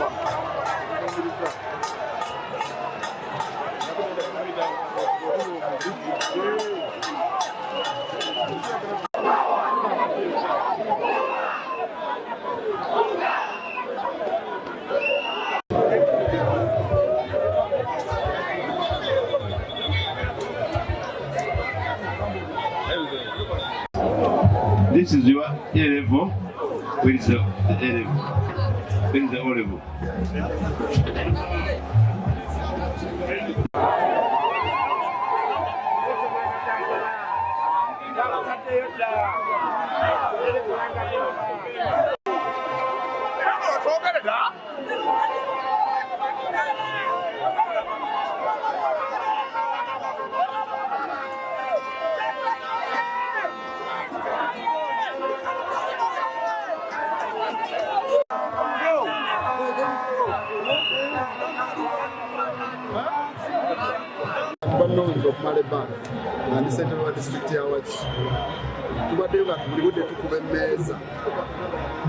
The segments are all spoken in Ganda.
This is your A level. Where is the A level? Where is the O level? And the Central District Awards. Tubadde nga tulibudde tukuba emmeeza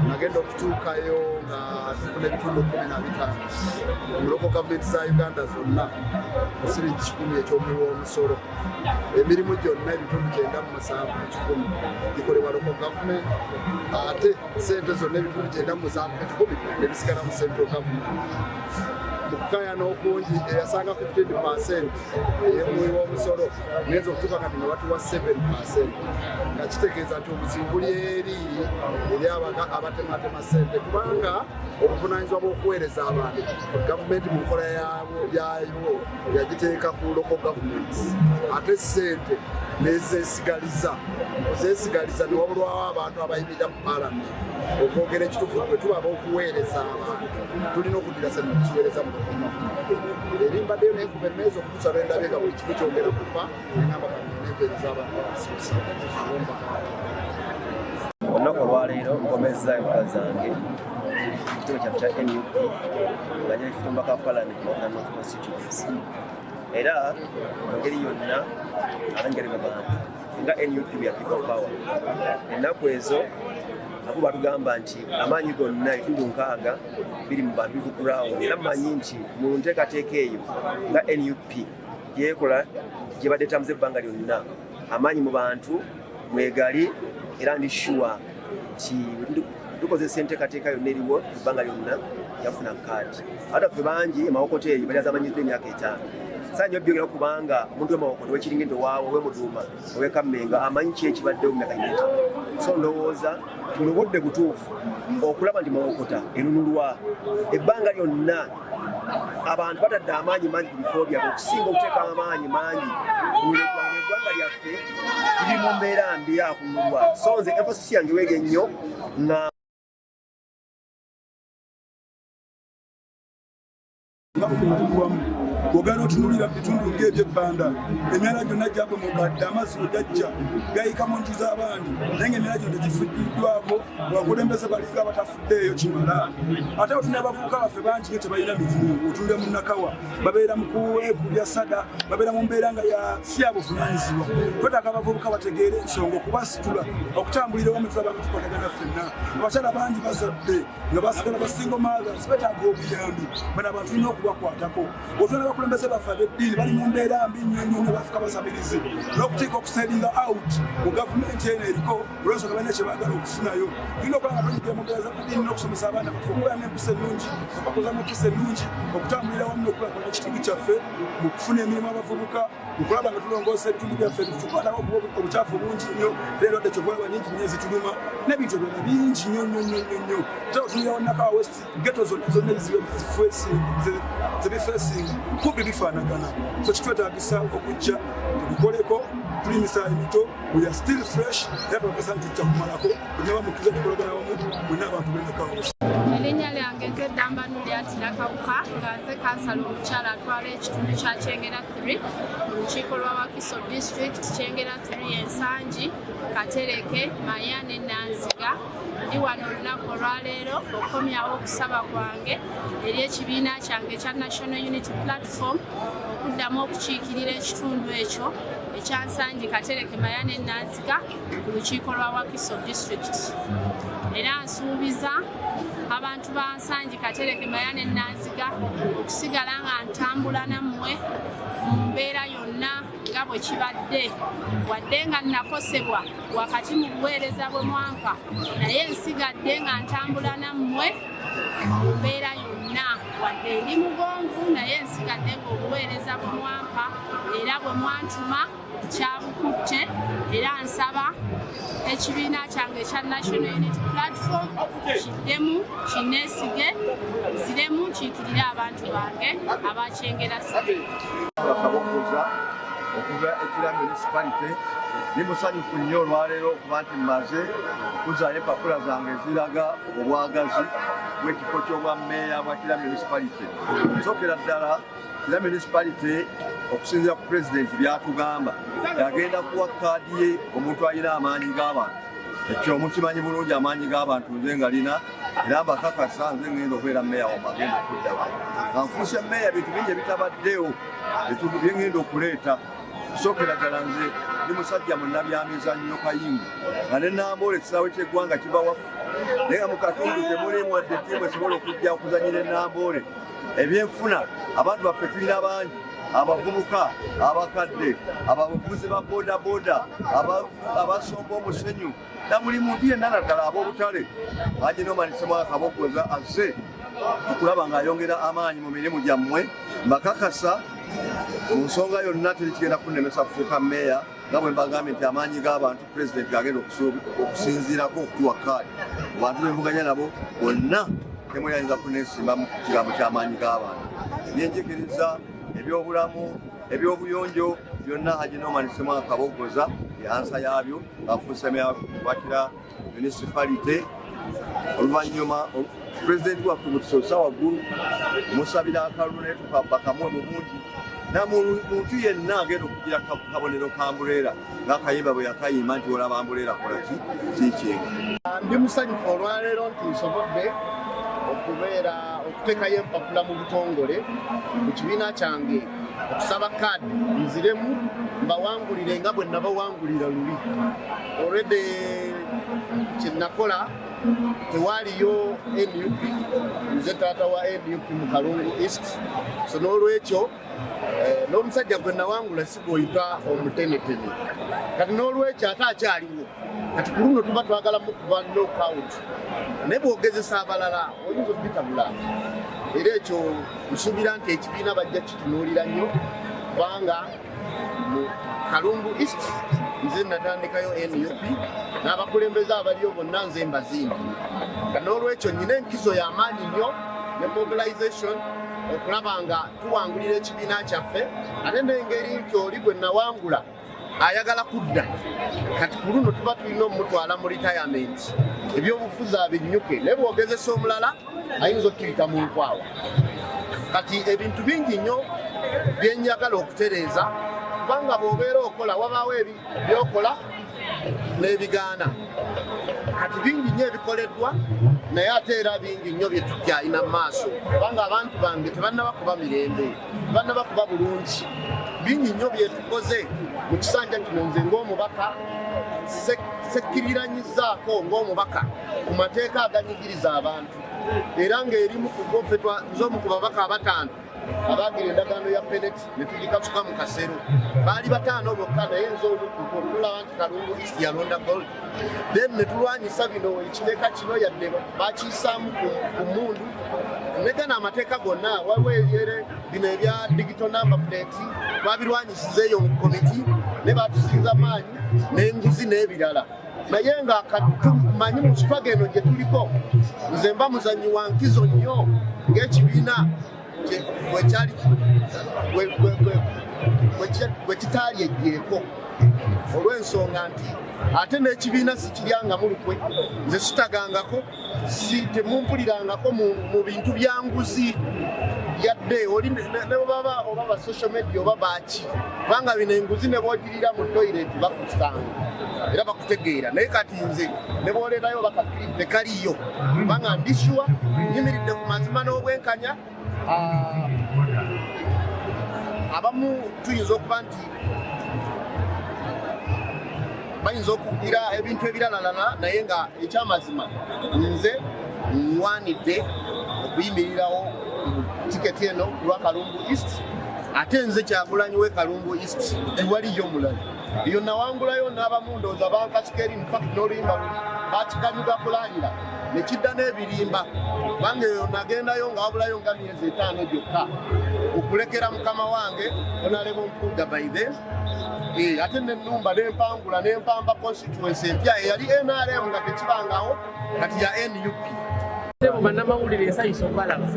nagenda okutuukayo nga tufuna ebitundu 15 mu local government za Uganda zonna mu siringi 10 ekyomuwi w'omusolo. Emirimu gyonna ebitundu 97 gikolebwa local government, ate ssente zonna ebitundu 97 ebisigala mu central government. Mukaya n'okungi eyasanga 15% ey'omuwi w'omusolo ngeze okutuuka kati nga batuwa 7%, nga kitegeeza nti obuzibu buli eri abatematema ssente, kubanga obuvunaanyizibwa bw'okuweereza abantu gavumenti mu nkola yayo yagiteeka ku local government, ate ssente nezeesigaliza ne wabulwawo abantu abayimirira mu parliament okwogera ekituufu bwe tubaba okuweereza abantu tulina okuddira ssente okukiweereza mu erimbaddeyo naye kuba emmeezi okutuusa lwendabye nga buli kimu kyongera kufa engamba nempeereza abantu abasuusa. Olunaku olwaleero nkomezza empaka zange ekitego kyaffe kya NUP nga nyina ekifumba ka Parliament mu North Constituency, era mu ngeri yonna abanjali mu bantu nga NUP bya people power. Ennaku ezo nabo batugamba nti amaanyi gonna ebitundu 6 biri mu bantu bikukulaawo, era mmanyi nti mu nteekateeka eyo nga NUP gyekola gye badde tamuze ebbanga lyonna amaanyi mu bantu mwegali, era ndi sure nti tukozesa enteekateeka yonna eriwo ebbanga lyonna yafuna kaadi. Ate ffe bangi emawokota eyo bali azamanyiddwa emyaka 5 sanja byogera kubanga omuntu w'emawokota w'ekiringendo waawo ow'emuduuma ow'ekammenga amanyi ki ekibaddewo mu myaka 5. So ndowooza tuli budde butuufu okulaba nti mawokota enunulwa ebbanga lyonna abantu batadde amaanyi mangi ku bifo byabwe okusinga okuteeka amaanyi mangi eggwanga lyaffe liri mu mbeera mbi akunulwa. So nze emphasis yange weege nnyo nga ogana otunulira bitundu ng'ebyebbanda emyala gyonna gyagwe mukadde amazzi gajja gayika mu nju z'abandi naye ng'emyala gyonna gifuddwako abakulembeze balinga abatafuddeeyo kimala. Ate otuna abavubuka baffe bangi nyo tebalina mirimu, otunulira mu Nakawa babeera mu kuwekubya sada, babeera mu mbeera nga si yabuvunaanyizibwa. Twetaaga abavubuka bategeere ensonga okubasitula okutambulira wamu tulaba nga tukolagana ffenna. Abakyala bangi bazadde nga basigala basingo mothers betaaga obuyambi, bano abantu tulina okubakwatako. Otuna abakulembeze baffe ab'eddiini bali mu mbeera mbi nnyo nnyo nga bafuka basabirizi n'okuteeka okusaidinga out mu gavumenti eno eriko olw'ensonga balina kye baagala okufunayo. Tulina okuba nga twenyigira mu mbeera z'eddiini n'okusomesa abaana baffe okubeera n'empisa ennungi, okubakoza mu mpisa ennungi, okutambulira wamu n'okulaakulanya ekitundu kyaffe mu kufuna emirimu abavubuka, mu kulaba nga tulongoosa ebitundu byaffe tukwatako okuba obukyafu bungi nnyo, era endwadde kyovoolaba nnyingi nnyo ezituluma n'ebintu ebirala bingi nnyo nnyo nnyo nnyo nnyo. Ate otunulira Nakawa West ghetto zonna zebifeesinga kumpi bifaanagana. So kitwetaagisa okujja tubikoleko, tulimisa emito, we are still fresh, era twagasa nti tujja kumalako onyaba mukize tukolagana wamu bonna abantu b'Nakawa West. Erinnya lyange nze Dambanu Lyatira Kawuka nga nze kansala omukyala atwala ekitundu kya Kyengera 3 mu lukiiko lwa Wakiso District, Kyengera 3 Ensangi, Katereke, Maya ne Nanziga. Ndi wano olunaku olwaleero okukomyawo okusaba kwange eri ekibiina kyange ekya National Unity Platform okuddamu okukiikirira ekitundu ekyo ekya Nsangi, Katereke, Maya ne Nanziga ku lukiiko lwa Wakiso District. Era nsuubiza abantu ba Nsangi Katereke Mayane Nanziga okusigala nga ntambula nammwe mu mbeera yonna nga bwe kibadde wadde nga nakosebwa wakati mu buweereza bwe mwampa naye nsigadde nga ntambula nammwe mu mbeera yonna wadde ndi mugonvu naye nsigadde nga obuweereza bwe mwampa era bwe mwantuma kyabukutte era nsaba ekibiina kyange ekya National Unity Platform kiddemu kineesige nziremu kiikirire abantu bange abakyengera bakabogoza okuva ekira municipality ndi musanyufu nnyo olwaleero okuba nti mmaze okuzaayo empapula zange eziraga obwagazi bw'ekifo ky'obwa mmeeya bwa Kira municipality. Nsokera ddala Kira municipality okusinziira ku pulezidenti by'atugamba yagenda kuwa kaadi ye omuntu alina amaanyi g'abantu. Ekyo mukimanyi bulungi amaanyi g'abantu nze nga lina era mbakakasa nze ngenda okubeera mmeeya wamwe agenda okuddawo. Nga nfuuse mmeeya bintu bingi ebitabaddewo bye ngenda okuleeta. Nsokera ddala nze ndi musajja munnabyamizannyo kayingo nga ne Namboole ekisaawe ky'eggwanga kiba waffe naye nga mu katundu temulimu wadde ttiimu esobola okujja okuzannyira e Namboole. Ebyenfuna abantu baffe tulina bangi, abavubuka, abakadde, abavuzi ba boodabooda, abasomba omusenyu na buli muntu yenna naddala ab'obutale Haji Norman Ssemwanga Kabogoza azze okulaba ng'ayongera amaanyi mu mirimu gyammwe. Mbakakasa mu nsonga yonna teri kigenda kunnemesa kufuuka mmeeya nga bwe mbagambye nti amaanyi g'abantu pulezidenti agenda okusinziirako okutuwa kaadi mu bantu bemvuganya nabo bonna temweyinza kunneesimba mu kigambo ky'amaanyi g'abantu. Byenjigiriza, ebyobulamu, ebyobuyonjo byonna Haji Norman Ssemwanga Kabogoza yansa yaabyo afuuse mmeeya wa Kira municipality. Oluvannyuma pulezidenti waffe mutusosa waggulu musabira akalulu naye tukabakamwe mu bungi na muntu yenna agenda okugira kabonero ka Mbuleera ng'akayimba bwe yakayimba nti olaba Mbuleera kola kikinga. Ndi musanyufu olwaleero nti nsobodde okuteekayo empapula mu butongole mu kibiina kyange okusaba kaadi nziremu mbawangulire nga bwe nabawangulira luli. Already kyenakola tewaaliyo NUP, nze taata wa NUP mu Kalungu East, so n'olwekyo n'omusajja gwe nawangula si gw'oyita omutenetene. Kati n'olwekyo ate akyaliwo, kati ku luno tuba twagala mukuba knockout naye bw'ogezesa abalala oyinza okubitabula. Era ekyo nsuubira nti ekibiina bajja kitunuulira nnyo kubanga mu Kalungu East nze natandikayo NUP n'abakulembeze abaliyo bonna nze mbazimbi. N'olwekyo nnina enkizo y'amaanyi nnyo ne mobilization okulaba nga tuwangulira ekibiina kyaffe ate n'engeri nti oli gwe nawangula ayagala kudda. Kati ku luno tuba tulina omutwala mu retirement ebyobufuzi abinnyuke naye bw'ogezesa omulala ayinza okuyita mu nkwawa. Kati ebintu bingi nnyo bye njagala okutereeza kubanga bw'obeera okola wabaawo byokola n'ebigaana. Kati bingi nnyo ebikoleddwa naye ate era bingi nnyo bye tukyalina mu maaso kubanga abantu bange tebannabakuba mirembe, tebannabakuba bulungi. Bingi nnyo bye tukoze mu kisanja kino nze ng'omubaka sekkiriranyizaako ng'omubaka ku mateeka aganyigiriza abantu era ng'erimu ku goffe nze omu ku babaka abataano abagira endagaano ya peneti ne tugikasuka mu kasero baali bataano bokka naye nze olulaba nti Kalungu East yalonda gold. Then ne tulwanyisa bino ekiteeka kino yadde bakiyisaamu ku mmundu negana amateeka gonna waliwo ebyere bino ebya digital number plate twabirwanyisiza eyo mu komiti ne batusinza maanyi n'enguzi n'ebirala. Naye nga tumanyi mu struggle eno gye tuliko nze mba muzannyi wa nkizo nnyo ng'ekibiina bwe kitaali ejjeeko olw'ensonga nti ate n'ekibiina sikiryanga mulukwe nze sitagangako temumpulirangako mu bintu bya nguzi yadde oli ne baba oba ba social media oba baaki kubanga bino enguzi ne bwogirira mu toilet bakutanga era bakutegeera. Naye kati nze ne bwoleerayo bakakiri tekaliyo kubanga ndishuwa nyimiridde ku mazima n'obwenkanya. Abamu tuyinza okuba nti bayinza okugira ebintu ebiralalala naye nga ekyamazima nze nwanidde okuyimirirawo tiketi eno lwa Kalungu East ate nze Kyagulanyi we Kalungu East tewaliyo mulala iyo nawangulayo n'abamu ndowooza bankasika eri infact n'oluyimba bakikanyuga kulanira nekidda n'ebirimba kubanga eyo nagendayo nga wabulayo nga myezi 5 gyokka okulekera mukama wange Honorable Mpuuga by then ate n'ennumba n'empangula n'empamba constituency empya eyali NRM nga tekibangawo kati ya NUP. Bannamawulire ensayisa obalaba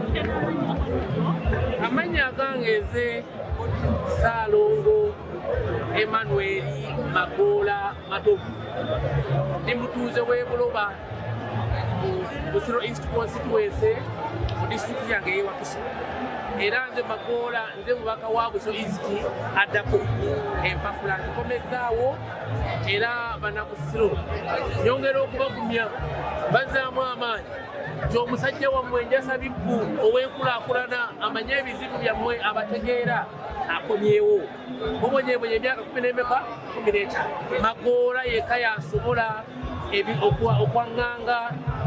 amanya gange nze Ssaalongo Emmanuel Magoola Matovu ndi mutuuze w'e Buloba mu Busiro East constituency mu disitulikiti yange ey'e Wakiso era nze Magoola nze mubaka wa Busiro East addako empapula nzikomezaawo era bannabusiro nyongera okubagumya bazzaamu amaanyi nti omusajja wammwe Njasa Biggu ow'enkulaakulana amanye ebizibu byammwe abategeera akomyewo mubonyebonye emyaka 15 Magoola yekka yasobola okwaŋŋanga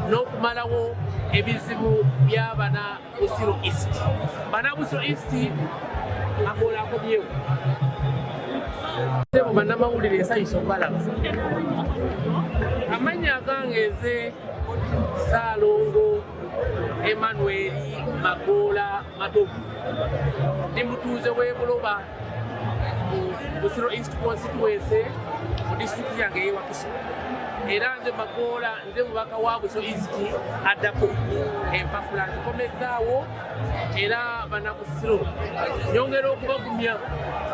n'okumalawo ebizibu by'abana Busiro East. Bana Busiro East Magoola akomyewo. Bannamawulire ensayisa obalaba amanya gange nze Ssaalongo Emmanuel Magoola Matovu ndi mutuuze w'e Buloba mu Busiro East constituency mu disitulikiti yange ey'e Wakiso era nze Magoola nze mubaka wa Busiro East addako empapula nzikomezaawo era bannabusiro nyongera okubagumya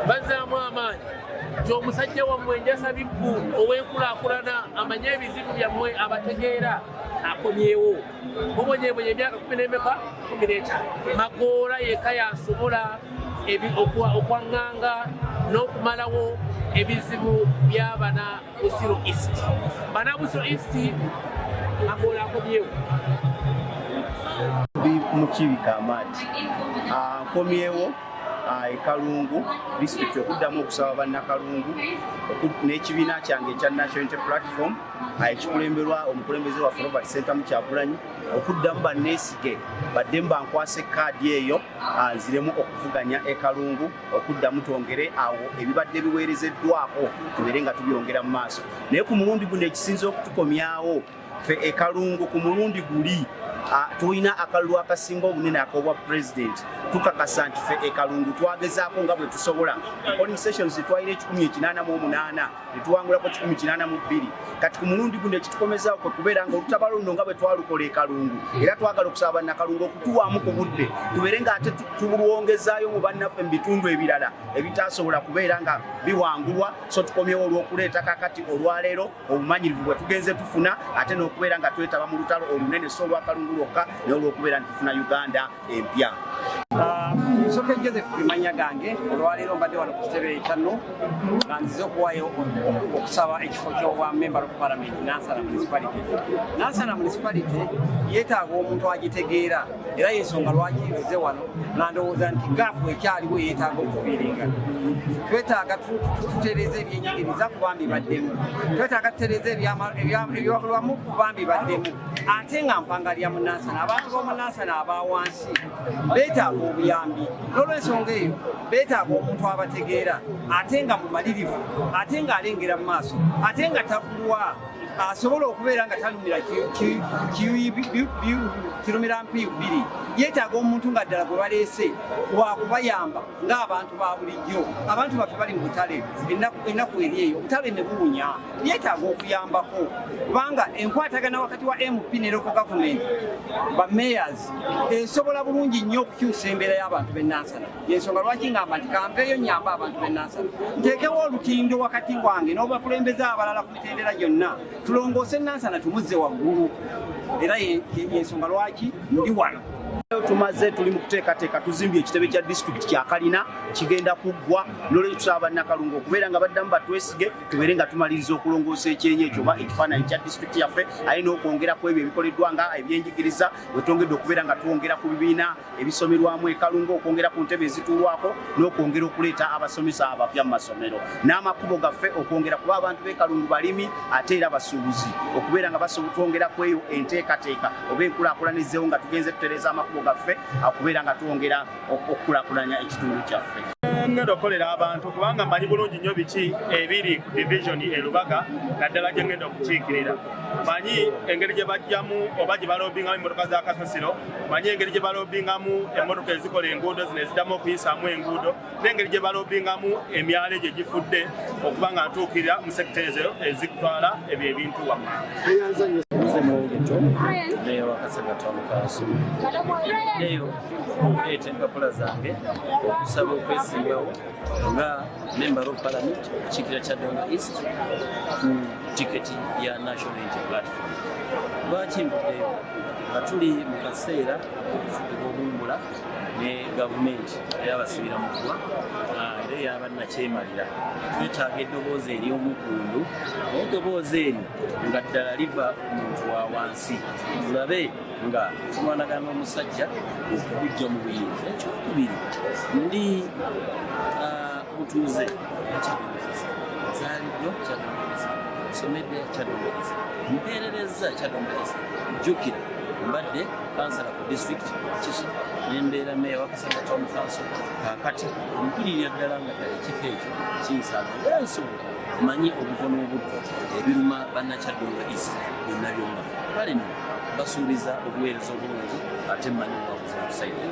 bazzaamu amaanyi nti omusajja wammwe Njasa Biggu ow'enkulaakulana amanye ebizibu byammwe abategeera akomyewo mubonyebonye emyaka 15 Magoola yekka yasobola okwaŋŋanga n'okumalawo ebizibu by'abana Busiro East. Bana Busiro East Magoola akomyewo. Mukibika amaati akomyewo e Kalungu district okuddamu okusaba bannakalungu n'ekibiina kyange ekya National Unity Platform ekikulemberwa omukulembeze waffe Robert Ssentamu Kyagulanyi okuddamu banneesige badde mbankwasa kaadi eyo nziremu okuvuganya e Kalungu okuddamu twongere awo ebibadde biweerezeddwako tubeere nga tubyongera mu maaso naye ku mulundi guno ekisinza okutukomyawo ffe e Kalungu ku mulundi guli tulina akalulu akasinga obunene ak'obwa president tukakasa nti ffe e Kalungu twagezaako nga bwe tusobola polling stations twalina 188 ne tuwangulako 182 kati ku mulundi guno ekitukomezaawo kwe kubeera nga olutaba luno nga bwe twalukola e Kalungu era twagala okusaba bannakalungu okutuwaamu ku budde tubeere nga ate tubulwongezaayo mu bannaffe mu bitundu ebirala ebitaasobola kubeera nga biwangulwa so tukomyewo olw'okuleeta kakati olwaleero obumanyirivu bwe tugenze tufuna ate n'okubeera nga twetaba mu lutalo olunene so olwa Kalungu lwokka naye olw'okubeera nti tufuna Uganda empya. Soke Joseph Kimanya gange olwaleero mbadde wano ku kitebe ekyano nga nzize okuwaayo okusaba ekifo ky'obwa member of parliament Nansana municipality. Nansana municipality yeetaaga omuntu agitegeera era y'ensonga lwaki nzize wano nga ndowooza nti gaapu ekyaliwo yeetaaga okufiiringa. Twetaaga tutereeza ebyenyigiriza ku bambi baddemu, twetaaga tutereeza ebyobulamu ku bambi baddemu ate nga mpanga lya Munansana abantu b'Omunansana abawansi beetaaga obuyambi n'olw'ensonga eyo beetaaga omuntu abategeera ate nga mumalirivu ate ng'alengera mu maaso ate nga tabulwa asobola okubeera nga talumira kirumira mpiiwu 2 yeetaaga omuntu nga ddala gwe baleese wakubayamba ng'abantu ba bulijjo abantu baffe bali mu butale ennaku eri eyo obutale ne buwunya yeetaaga okuyambako kubanga enkwatagana wakati wa MP ne local government ba mayors esobola bulungi nnyo okukyusa embeera y'abantu b'e Nansana yensonga lwaki ngamba nti kanveeyo nyamba abantu b'e Nansana nteekewo olutindo wakati wange n'obakulembeza abalala ku mitendera gyonna tulongoose Nansana tumuzze waggulu era yensonga lwaki ndi wano Tumaze tuli mu kuteekateeka tuzimbye ekitebe kya disitulikiti kya Kalina kigenda kuggwa n'olwekyo tusaba Nakalungu okubeera nga baddamu batwesige tubeere nga tumaliriza okulongoosa ekyenyi ekyo oba ekifaananyi kya disitulikiti yaffe alina okwongera ku ebyo ebikoleddwa nga ebyenjigiriza wetwongedde okubeera nga twongera ku bibiina ebisomerwamu e Kalungu okwongera ku ntebe ezituulwako n'okwongera okuleeta abasomesa abapya mu masomero n'amakubo gaffe okwongera kuba abantu b'e Kalungu balimi ate era basuubuzi okubeera nga twongera ku eyo enteekateeka oba enkulaakulanyizeewo nga tugenze tutereeza amakubo gaffe akubeera nga twongera okukulaakulanya ekitundu kyaffe. Ngenda okukolera abantu kubanga mmanyi bulungi nnyo biki ebiri ku divisioni e Lubaga naddala gye ngenda okukiikirira. Manyi engeri gye bajjamu oba gye balobingamu emmotoka za kasasiro, manyi engeri gye balobingamu emmotoka ezikola enguudo zino eziddamu okuyisaamu enguudo, n'engeri gye balobingamu emyalo egyo gifudde okuba nga ntuukirira mu sekita ezo ezitwala ebyo ebintu wamu. Leo wakasagata omukaso leero okuleeta empapula zange okusaba okwesimbawo nga member of parliament kikiikiriro kya Donga East ku tiketi ya National Unity Platform. Lwaki nvuddeyo nga tuli mu kaseera okufugibwa obumbula ne gavumenti eyabasibira mu ggwa era eyabannakyemalira. Twetaaga eddoboozi ery'omugundu naye eddoboozi eryo nga ddala liva ku muntu wa wansi tulabe nga tulwanagana n'omusajja okugujja mu buyinza. Ekyokubiri ndi mutuuze ekyadongereza nzaaliddwa kyadongereza nsomedde kyadongereza mpeerereza kyadongereza jjukira mbadde kansala ku disitulikiti Kiso nembeera meeya wakasagata omukanso kaakati mpulirira ddala nga ddala ekifo ekyo kinsaana era nsobola manyi obuvono obuddo ebiruma bannakyadonga isi byonna byonna kale nno basuubiza obuweereza obulungi ate mmanyi obuwabuzi okusaidia.